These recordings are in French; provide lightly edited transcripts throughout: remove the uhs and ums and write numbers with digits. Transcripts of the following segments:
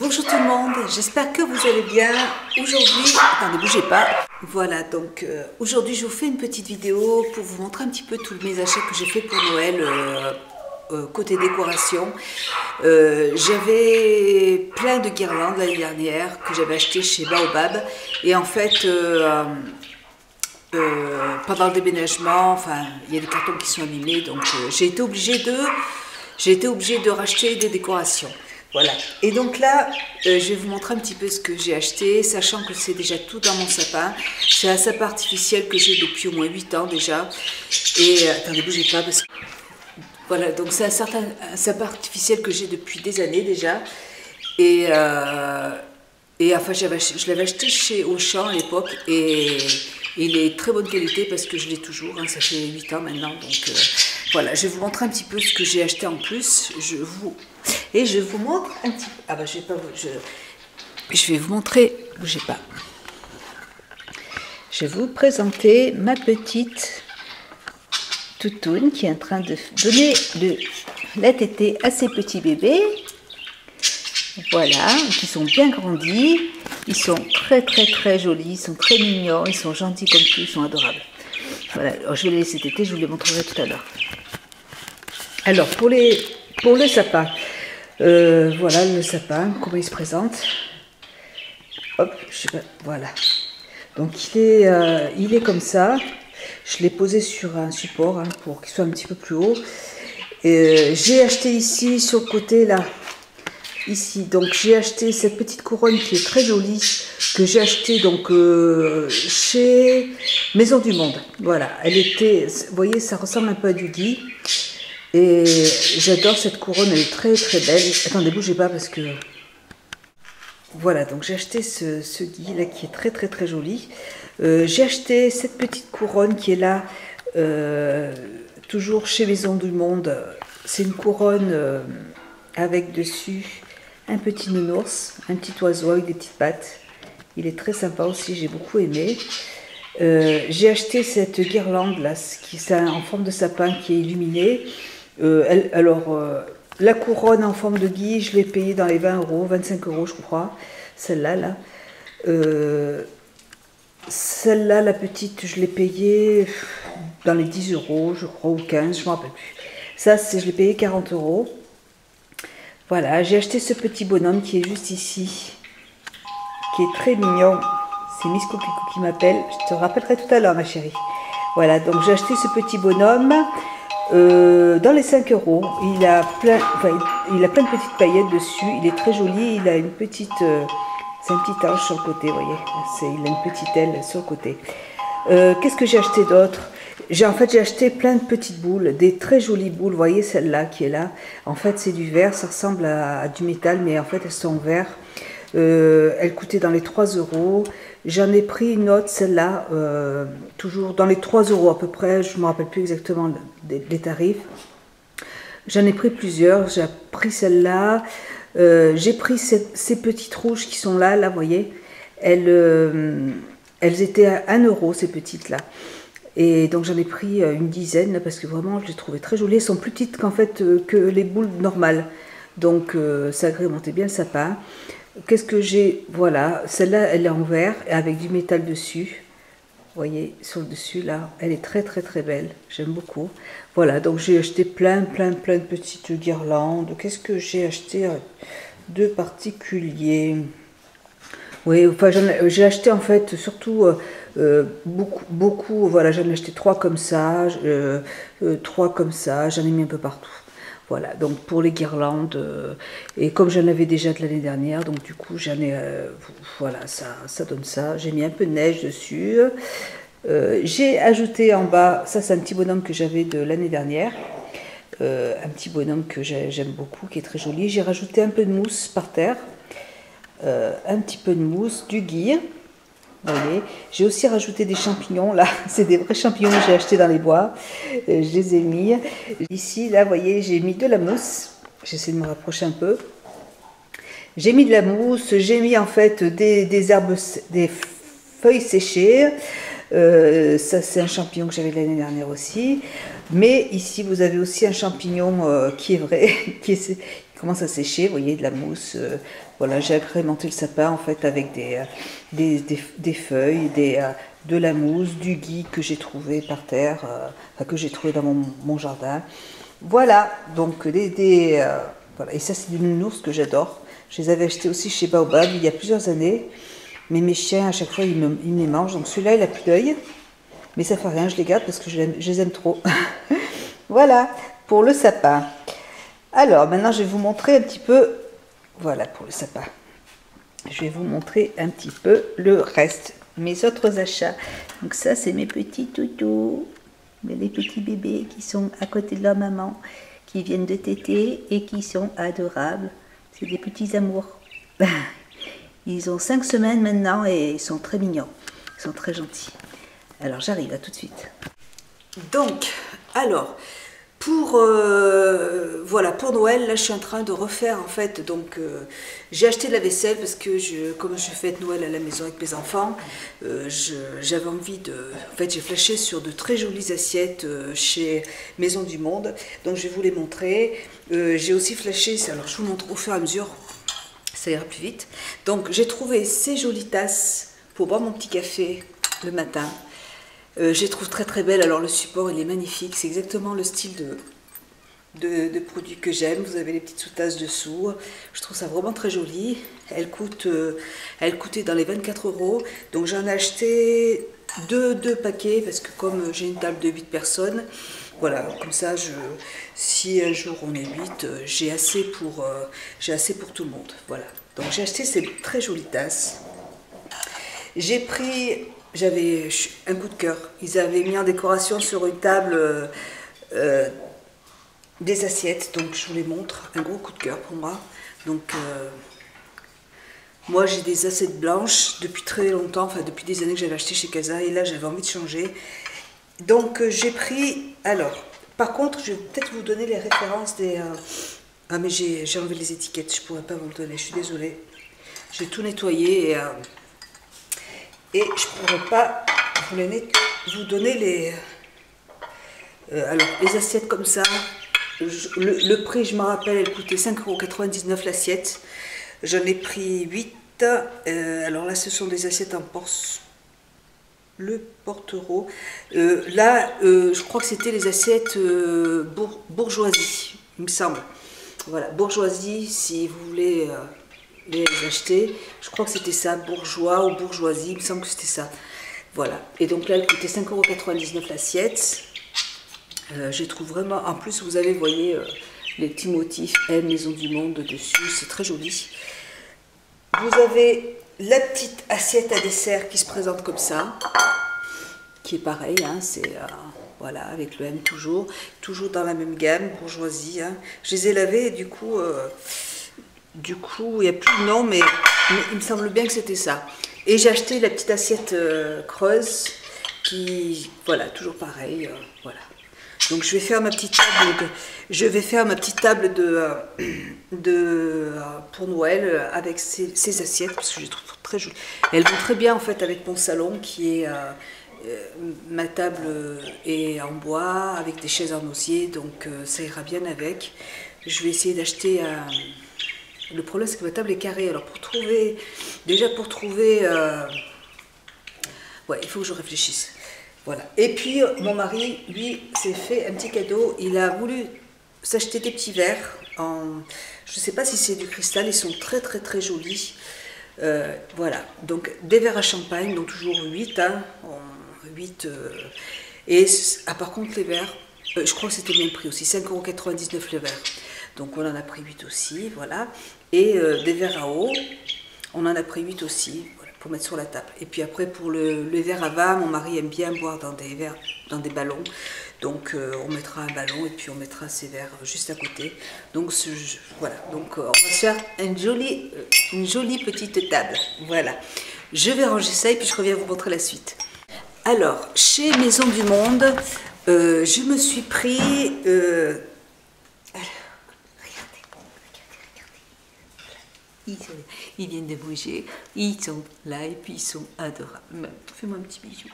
Bonjour tout le monde, j'espère que vous allez bien. Aujourd'hui, attendez, bougez pas. Voilà, donc aujourd'hui je vous fais une petite vidéo pour vous montrer un petit peu tous mes achats que j'ai fait pour Noël côté décoration. J'avais plein de guirlandes l'année dernière que j'avais acheté chez Baobab et en fait pendant le déménagement, enfin il y a des cartons qui sont abîmés, donc j'ai été obligée de racheter des décorations. Voilà. Et donc là, je vais vous montrer un petit peu ce que j'ai acheté, sachant que c'est déjà tout dans mon sapin. C'est un sapin artificiel que j'ai depuis au moins 8 ans déjà. Et attendez, bougez pas parce que... Voilà, donc c'est un sapin artificiel que j'ai depuis des années déjà. Et enfin, je l'avais acheté chez Auchan à l'époque et il est très bonne qualité parce que je l'ai toujours, hein, ça fait 8 ans maintenant. Donc voilà, je vais vous montrer un petit peu ce que j'ai acheté en plus. Je vous montre un petit peu. Ah bah je vais pas je vais vous montrer, bougez pas. Je vais vous présenter ma petite toutoune qui est en train de donner de la tétée à ses petits bébés. Voilà, qui sont bien grandis. Ils sont très jolis, ils sont très mignons, ils sont gentils comme tout, ils sont adorables. Voilà, alors je vais les laisser téter, je vous les montrerai tout à l'heure. Alors pour le sapin, voilà le sapin, comment il se présente. Hop, je sais pas, voilà. Donc il est comme ça. Je l'ai posé sur un support hein, pour qu'il soit un petit peu plus haut. J'ai acheté ici sur le côté là. Ici, donc j'ai acheté cette petite couronne qui est très jolie, que j'ai acheté donc chez Maison du Monde. Voilà, elle était, vous voyez, ça ressemble un peu à du gui. Et j'adore cette couronne, elle est très belle. Attendez, bougez pas parce que... Voilà, donc j'ai acheté ce gui là qui est très joli. J'ai acheté cette petite couronne qui est là, toujours chez Maison du Monde. C'est une couronne avec dessus un petit nounours, un petit oiseau avec des petites pattes. Il est très sympa aussi, j'ai beaucoup aimé. J'ai acheté cette guirlande là, qui est en forme de sapin qui est illuminée. La couronne en forme de gui, je l'ai payée dans les 20 euros, 25 € je crois. Celle-là, là. Celle-là, la petite, je l'ai payée dans les 10 euros, je crois, ou 15, je ne me rappelle plus. Ça, je l'ai payé 40 €. Voilà, j'ai acheté ce petit bonhomme qui est juste ici, qui est très mignon. C'est Miss Copicou qui m'appelle. Je te rappellerai tout à l'heure, ma chérie. Voilà, donc j'ai acheté ce petit bonhomme dans les 5 €. Il a plein de petites paillettes dessus. Il est très joli. Il a une petite... c'est un petit ange sur le côté, vous voyez. Il a une petite aile sur le côté. Qu'est-ce que j'ai acheté d'autre? J'ai acheté plein de petites boules, des très jolies boules. Vous voyez celle-là qui est là. En fait, c'est du verre. Ça ressemble à du métal, mais en fait, elles sont en verre. Elle coûtait dans les 3 €. J'en ai pris une autre, celle-là, toujours dans les 3 € à peu près. Je ne me rappelle plus exactement les tarifs. J'en ai pris plusieurs. J'ai pris celle-là. J'ai pris ces petites rouges qui sont là, vous voyez. Elles étaient à 1 €, ces petites-là. Et donc j'en ai pris une dizaine parce que vraiment je les trouvais très jolies. Elles sont plus petites qu'en fait que les boules normales. Donc ça agrémentait bien le sapin. Qu'est-ce que j'ai? Voilà, celle-là elle est en verre avec du métal dessus. Vous voyez sur le dessus là, elle est très belle. J'aime beaucoup. Voilà, donc j'ai acheté plein de petites guirlandes. Qu'est-ce que j'ai acheté de particulier? Oui, enfin j'ai acheté en fait surtout beaucoup, voilà, j'en ai acheté 3 comme ça, 3 comme ça, j'en ai mis un peu partout. Voilà, donc pour les guirlandes, et comme j'en avais déjà de l'année dernière, donc du coup j'en ai, voilà, ça donne ça. J'ai mis un peu de neige dessus. J'ai ajouté en bas, ça c'est un petit bonhomme que j'avais de l'année dernière. Un petit bonhomme que j'aime beaucoup, qui est très joli. J'ai rajouté un peu de mousse par terre. Un petit peu de mousse, du gui. J'ai aussi rajouté des champignons, là, c'est des vrais champignons que j'ai achetés dans les bois. Je les ai mis. Ici, là, vous voyez, j'ai mis de la mousse. J'essaie de me rapprocher un peu. J'ai mis de la mousse, j'ai mis en fait des herbes, des feuilles séchées. Ça, c'est un champignon que j'avais l'année dernière aussi. Mais ici, vous avez aussi un champignon qui est vrai, commence à sécher, vous voyez, de la mousse. Voilà, j'ai agrémenté le sapin en fait avec des feuilles, de la mousse, du gui que j'ai trouvé par terre, enfin, que j'ai trouvé dans mon jardin. Voilà, donc voilà. Et ça c'est du nounours que j'adore. Je les avais achetés aussi chez Baobab il y a plusieurs années. Mais mes chiens, à chaque fois, ils me les mangent. Donc celui-là, il a plus d'œil. Mais ça fait rien, je les garde parce que je les aime trop. Voilà, pour le sapin. Alors, maintenant, je vais vous montrer un petit peu... Voilà, pour le sapin. Je vais vous montrer un petit peu le reste. Mes autres achats. Donc ça, c'est mes petits toutous. Les petits bébés qui sont à côté de leur maman. Qui viennent de téter et qui sont adorables. C'est des petits amours. Ils ont 5 semaines maintenant et ils sont très mignons. Ils sont très gentils. Alors j'arrive, à tout de suite. Donc, alors, voilà, pour Noël, là je suis en train de refaire en fait, donc j'ai acheté de la vaisselle parce que comme je fête Noël à la maison avec mes enfants, j'avais envie en fait j'ai flashé sur de très jolies assiettes chez Maison du Monde, donc je vais vous les montrer. J'ai aussi flashé, alors je vous montre au fur et à mesure, ça ira plus vite. Donc j'ai trouvé ces jolies tasses pour boire mon petit café le matin. Je les trouve très très belles, alors le support il est magnifique, c'est exactement le style de produit que j'aime. Vous avez les petites sous-tasses dessous, je trouve ça vraiment très joli. Elle coûtait dans les 24 €, donc j'en ai acheté deux paquets parce que comme j'ai une table de 8 personnes, voilà, comme ça si un jour on est 8, j'ai assez pour tout le monde. Voilà, donc j'ai acheté ces très jolies tasses. J'avais un coup de cœur. Ils avaient mis en décoration sur une table des assiettes, donc je vous les montre. Un gros coup de cœur pour moi. Donc, moi j'ai des assiettes blanches depuis très longtemps, enfin depuis des années que j'avais acheté chez Casa, et là j'avais envie de changer. Donc j'ai pris. Alors, par contre, je vais peut-être vous donner les références des. Ah, mais j'ai enlevé les étiquettes, je pourrais pas vous le donner, je suis désolée. J'ai tout nettoyé et je ne pourrais pas vous donner les... alors, les assiettes comme ça, le prix, je me rappelle, elle coûtait 5,99 € l'assiette. J'en ai pris 8. Alors là, ce sont des assiettes en porte-euro. Là, je crois que c'était les assiettes bourgeoisie, il me semble. Voilà, bourgeoisie, si vous voulez... les acheter, je crois que c'était ça, bourgeois ou bourgeoisie, il me semble que c'était ça. Voilà, et donc là elle coûtait 5,99 € l'assiette. Je trouve vraiment, en plus vous avez, vous voyez, les petits motifs M Maison du Monde dessus, c'est très joli. Vous avez la petite assiette à dessert qui se présente comme ça, qui est pareil, hein, c'est voilà, avec le M toujours dans la même gamme, bourgeoisie. Hein. Je les ai lavées et du coup, il n'y a plus de nom, mais il me semble bien que c'était ça. Et j'ai acheté la petite assiette creuse, qui, voilà, toujours pareil, voilà. Donc je vais faire ma petite table pour Noël avec ces assiettes, parce que je les trouve très jolies. Elles vont très bien en fait avec mon salon, qui est... ma table est en bois, avec des chaises en osier, donc ça ira bien avec. Je vais essayer d'acheter... Le problème, c'est que ma table est carrée. Alors, pour trouver... ouais, il faut que je réfléchisse. Voilà. Et puis, mon mari, lui, s'est fait un petit cadeau. Il a voulu s'acheter des petits verres. Je ne sais pas si c'est du cristal. Ils sont très, très, très jolis. Voilà. Donc, des verres à champagne. Donc, toujours 8. Hein, 8. Par contre, les verres, je crois que c'était le même prix aussi. 5,99 € le verre. Donc on en a pris 8 aussi, voilà. Et des verres à eau, on en a pris 8 aussi, voilà, pour mettre sur la table. Et puis après, pour les verres à vin, mon mari aime bien boire dans des ballons. Donc on mettra un ballon et puis on mettra ces verres juste à côté. Donc voilà, donc on va se faire une jolie petite table. Voilà. Je vais ranger ça et puis je reviens vous montrer la suite. Alors, chez Maison du Monde, je me suis pris... Ils viennent de bouger, ils sont là et puis ils sont adorables. Fais-moi un petit bisou.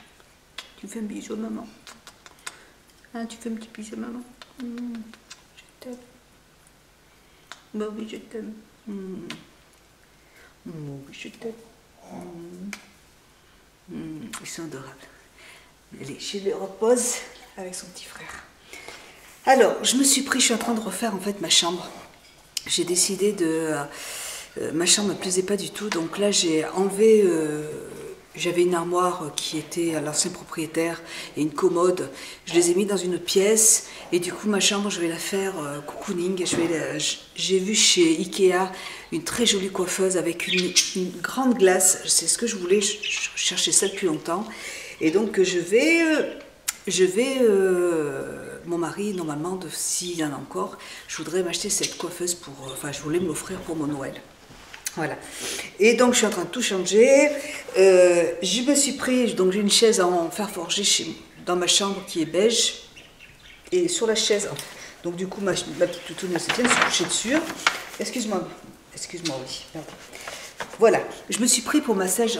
Tu fais un bisou à maman. Hein, tu fais un petit bisou à maman. Je t'aime. Bah oui, je t'aime. Oh, oui, je t'aime. Ils sont adorables. Allez, je les repose avec son petit frère. Alors, je suis en train de refaire en fait ma chambre. J'ai décidé de... ma chambre ne me plaisait pas du tout, donc là j'ai enlevé... j'avais une armoire qui était à l'ancien propriétaire et une commode. Je les ai mis dans une autre pièce et du coup ma chambre je vais la faire cocooning. J'ai vu chez Ikea une très jolie coiffeuse avec une grande glace. C'est ce que je voulais, je cherchais ça depuis longtemps. Et donc mon mari normalement, s'il y en a encore, je voudrais m'acheter cette coiffeuse pour... enfin je voulais me l'offrir pour mon Noël. Voilà. Et donc je suis en train de tout changer. Je me suis pris, donc j'ai une chaise en fer forgé dans ma chambre qui est beige. Et sur la chaise, donc du coup ma petite toutoune se tient, se coucher dessus. Excuse-moi, oui. Pardon. Voilà, je me suis pris pour ma chaise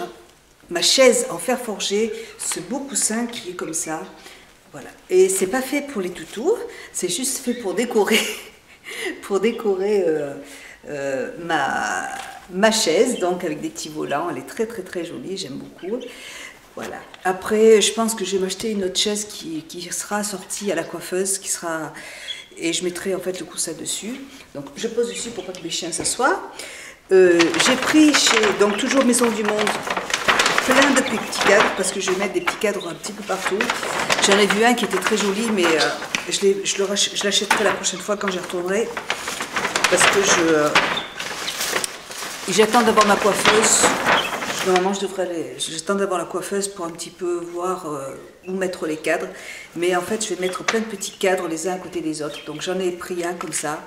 en fer forgé, ce beau coussin qui est comme ça. Voilà. Et c'est pas fait pour les toutous, c'est juste fait pour décorer, ma chaise, donc avec des petits volants. Elle est très très très jolie, j'aime beaucoup. Voilà. Après, je pense que je vais m'acheter une autre chaise qui sera sortie à la coiffeuse, et je mettrai en fait le coussin dessus. Donc je pose dessus pour pas que mes chiens s'assoient. J'ai pris donc toujours Maison du Monde, plein de petits cadres, parce que je vais mettre des petits cadres un petit peu partout. J'en ai vu un qui était très joli, mais je l'achèterai la prochaine fois quand j'y retournerai, parce que j'attends d'avoir ma coiffeuse. Normalement, j'attends d'avoir la coiffeuse pour un petit peu voir où mettre les cadres. Mais en fait, je vais mettre plein de petits cadres les uns à côté des autres. Donc j'en ai pris un comme ça.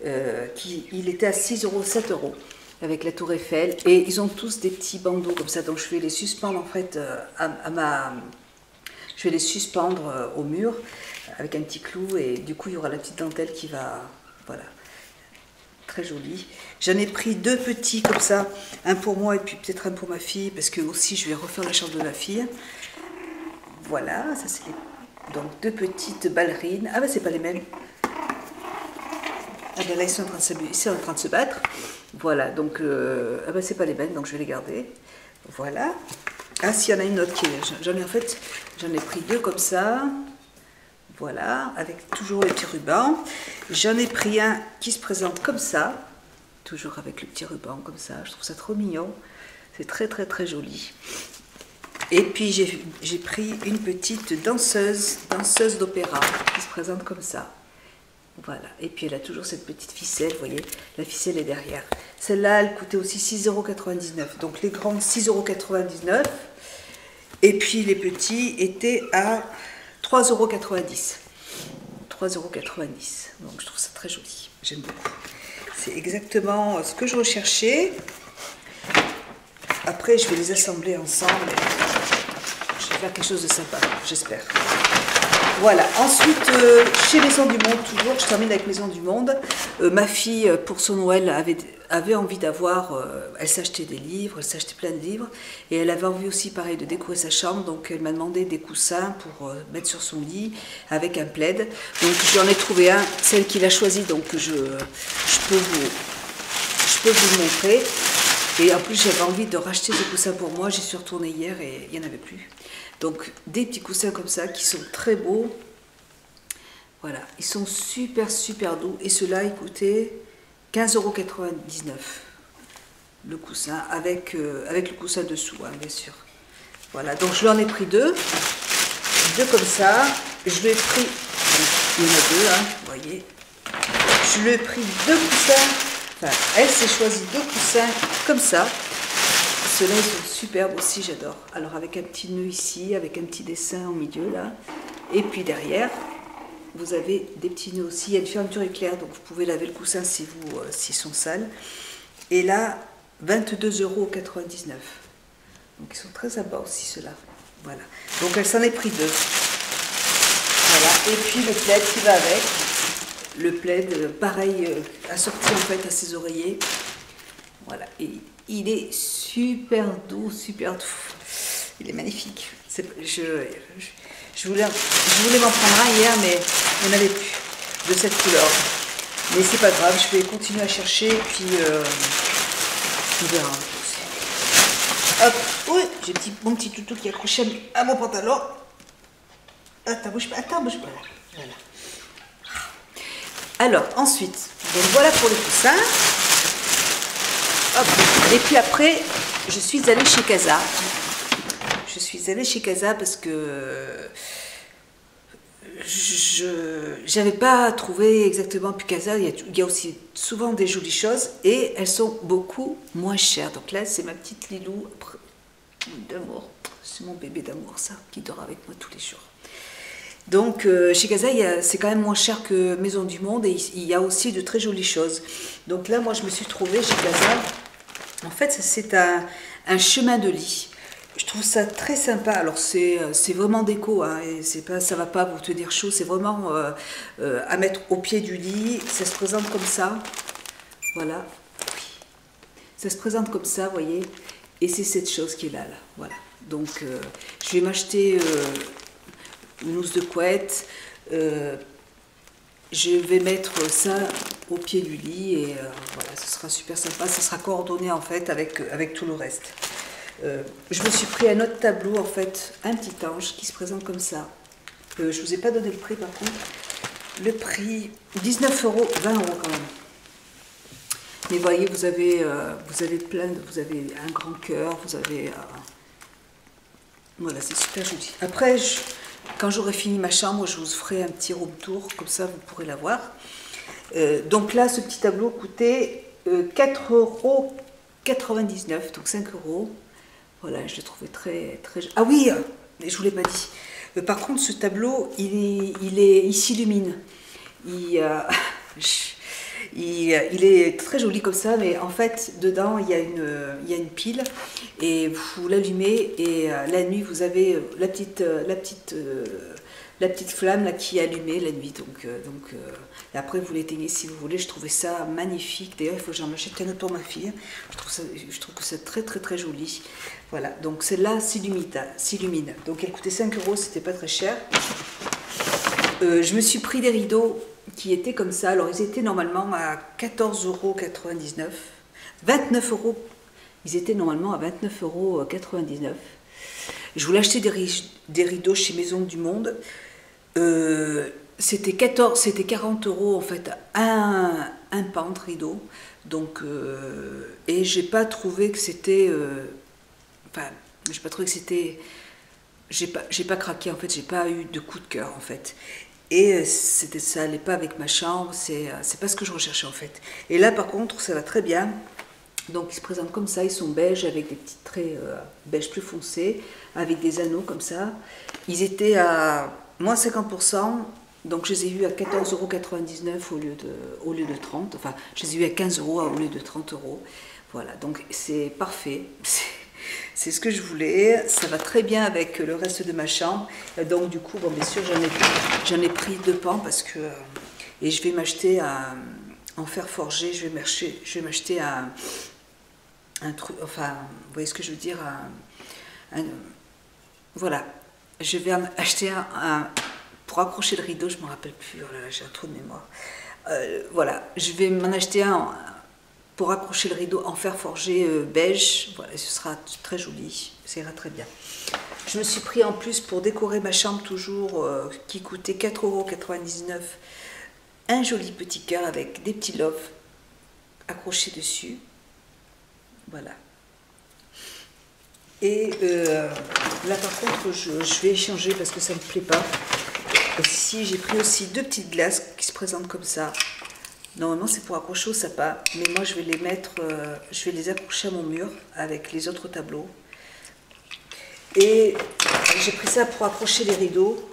Il était à 6 €, 7 € avec la tour Eiffel. Et ils ont tous des petits bandeaux comme ça. Donc je vais les suspendre en fait je vais les suspendre au mur avec un petit clou. Et du coup, il y aura la petite dentelle qui va... Voilà. Très joli. J'en ai pris deux petits comme ça, un pour moi et puis peut-être un pour ma fille, parce que aussi je vais refaire la chambre de ma fille. Voilà, ça c'est donc deux petites ballerines. Ah ben c'est pas les mêmes. Ah ben là ils sont en train de se battre. Voilà, donc ah ben c'est pas les mêmes, donc je vais les garder. Voilà. Ah s'il y en a une autre j'en ai pris deux comme ça. Voilà, avec toujours les petits rubans. J'en ai pris un qui se présente comme ça, toujours avec le petit ruban comme ça. Je trouve ça trop mignon. C'est très très très joli. Et puis j'ai pris une petite danseuse d'opéra qui se présente comme ça. Voilà. Et puis elle a toujours cette petite ficelle, vous voyez, la ficelle est derrière. Celle-là, elle coûtait aussi 6,99 €. Donc les grandes 6,99 €. Et puis les petits étaient à 3,90 €. 3,90 €. Donc je trouve ça très joli. J'aime beaucoup. C'est exactement ce que je recherchais. Après, je vais les assembler ensemble. Je vais faire quelque chose de sympa, j'espère. Voilà. Ensuite, chez Maison du Monde, toujours, je termine avec Maison du Monde. Ma fille, pour son Noël, avait envie d'avoir... elle s'achetait des livres, elle s'achetait plein de livres. Et elle avait envie aussi, pareil, de décorer sa chambre. Donc, elle m'a demandé des coussins pour mettre sur son lit avec un plaid. Donc, j'en ai trouvé un, celle qu'il a choisie. Donc, je peux vous le montrer. Et en plus, j'avais envie de racheter des coussins pour moi. J'y suis retournée hier et il n'y en avait plus. Donc, des petits coussins comme ça qui sont très beaux. Voilà, ils sont super, super doux. Et ceux-là, ils coûtaient 15,99 €. Le coussin, avec le coussin dessous, hein, bien sûr. Voilà, donc je lui en ai pris deux. Deux comme ça. Je lui ai pris... Il y en a deux, hein, vous voyez. Je lui ai pris deux coussins. Enfin, elle s'est choisi deux coussins comme ça. Ceux-là, ils sont superbes aussi, j'adore. Alors, avec un petit nœud ici, avec un petit dessin au milieu, là. Et puis derrière, vous avez des petits nœuds aussi. Il y a une fermeture éclair, donc vous pouvez laver le coussin s'ils sont sales. Et là, 22,99 €. Donc, ils sont très à bas aussi, ceux-là. Voilà. Donc, elle s'en est pris deux. Voilà. Et puis, le plaid qui va avec. Le plaid, pareil, assorti en fait à ses oreillers. Voilà. Et il est super doux, super doux. Il est magnifique. Je voulais m'en prendre un hier, mais il n'y en avait plus de cette couleur. Mais c'est pas grave, je vais continuer à chercher et puis on verra. Hop, oui, j'ai mon petit toutou qui est accroché à mon pantalon. Attends, bouge pas, voilà. Alors, ensuite, donc voilà pour le coussin. Hop. Et puis après, je suis allée chez Casa. Je suis allée chez Casa parce que je n'avais pas trouvé exactement Casa. Il y a aussi souvent des jolies choses et elles sont beaucoup moins chères. Donc là, c'est ma petite Lilou d'amour. C'est mon bébé d'amour, ça, qui dort avec moi tous les jours. Donc chez Casa, c'est quand même moins cher que Maison du Monde et il y a aussi de très jolies choses. Donc là, moi, je me suis trouvée chez Casa. En fait, c'est un chemin de lit. Je trouve ça très sympa. Alors c'est vraiment déco, hein, et ça va pas vous tenir chaud. C'est vraiment à mettre au pied du lit. Ça se présente comme ça. Voilà. Ça se présente comme ça, vous voyez. Et c'est cette chose qui est là. Voilà. Donc je vais m'acheter une housse de couette. Je vais mettre ça au pied du lit et voilà, ce sera super sympa. Ça sera coordonné en fait avec tout le reste. Je me suis pris un autre tableau, en fait, un petit ange qui se présente comme ça. Je ne vous ai pas donné le prix par contre. Le prix, 19 €, 20 € quand même. Mais voyez, vous avez vous avez un grand cœur, vous avez... voilà, c'est super joli. Après, quand j'aurai fini ma chambre, je vous ferai un petit room tour, comme ça vous pourrez la voir. Donc là, ce petit tableau coûtait 4,99 €, donc 5 €. Voilà, je l'ai trouvé très, très... Ah oui, je ne vous l'ai pas dit. Par contre, ce tableau, il s'illumine. Il est très joli comme ça, mais en fait, dedans, il y a une pile. Et vous l'allumez et la nuit, vous avez la petite flamme là, qui est allumée la nuit. Et après, vous l'éteignez si vous voulez. Je trouvais ça magnifique. D'ailleurs, il faut que j'en achète un autre pour ma fille. Je trouve que c'est très, très, très joli. Voilà, donc celle-là s'illumine. Donc elle coûtait 5 €, c'était pas très cher. Je me suis pris des rideaux qui étaient comme ça. Alors ils étaient normalement à 14,99 €. 29 €. Ils étaient normalement à 29,99 €. Je voulais acheter des rideaux chez Maison du Monde. C'était 40 € en fait, un pan de rideau. Donc, et j'ai pas trouvé que c'était... Enfin, j'ai pas trouvé que c'était... J'ai pas craqué en fait, j'ai pas eu de coup de cœur en fait. Et ça allait pas avec ma chambre, c'est pas ce que je recherchais en fait. Et là par contre, ça va très bien. Donc ils se présentent comme ça, ils sont beiges avec des petits traits beige plus foncés, avec des anneaux comme ça. Ils étaient à moins 50%, donc je les ai eus à 14,99 € au lieu de 30. Enfin, je les ai eus à 15 € au lieu de 30 €. Voilà, donc c'est parfait. C'est ce que je voulais, ça va très bien avec le reste de ma chambre. Donc du coup, bon, bien sûr, j'en ai pris 2 pans parce que... et je vais m'acheter en fer forgé, je vais m'acheter un truc, enfin, vous voyez ce que je veux dire, voilà, je vais acheter pour accrocher le rideau, je ne me rappelle plus, oh là là, j'ai un trou de mémoire. Voilà, je vais m'en acheter un pour accrocher le rideau en fer forgé beige. Voilà, ce sera très joli, ça ira très bien. Je me suis pris en plus pour décorer ma chambre toujours, qui coûtait 4,99 €, un joli petit cœur avec des petits loves accrochés dessus. Voilà. Et là par contre, je vais échanger parce que ça ne me plaît pas. Ici, j'ai pris aussi 2 petites glaces qui se présentent comme ça. Normalement, c'est pour accrocher au sapin, mais moi, je vais les mettre, je vais les accrocher à mon mur avec les autres tableaux. Et j'ai pris ça pour accrocher les rideaux.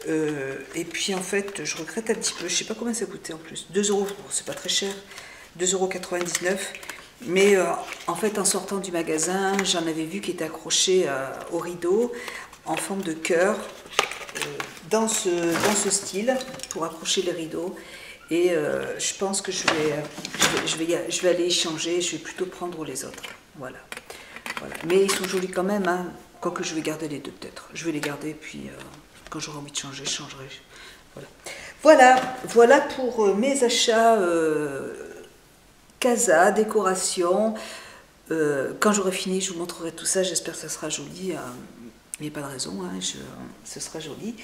Et puis, en fait, je regrette un petit peu. Je ne sais pas combien ça coûtait en plus. 2 €, bon, c'est pas très cher. 2,99 €. Mais en fait, en sortant du magasin, j'en avais vu qui était accroché au rideau en forme de cœur dans ce style pour accrocher les rideaux. Et je pense que je vais aller échanger, je vais plutôt prendre les autres. Voilà. Voilà. Mais ils sont jolis quand même, hein. Quoique je vais garder les deux peut-être. Je vais les garder, puis quand j'aurai envie de changer, je changerai. Voilà. Voilà pour mes achats casa, décoration. Quand j'aurai fini, je vous montrerai tout ça. J'espère que ça sera joli. Il n'y a pas de raison, hein, ce sera joli.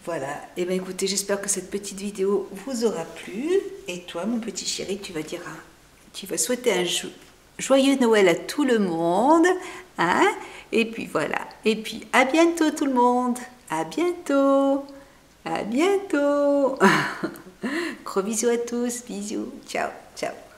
Voilà. Et bien écoutez, j'espère que cette petite vidéo vous aura plu. Et toi, mon petit chéri, tu vas dire, tu vas souhaiter un joyeux Noël à tout le monde. Hein? Et puis voilà. Et puis à bientôt tout le monde. À bientôt. À bientôt. Gros bisous à tous. Bisous. Ciao. Ciao.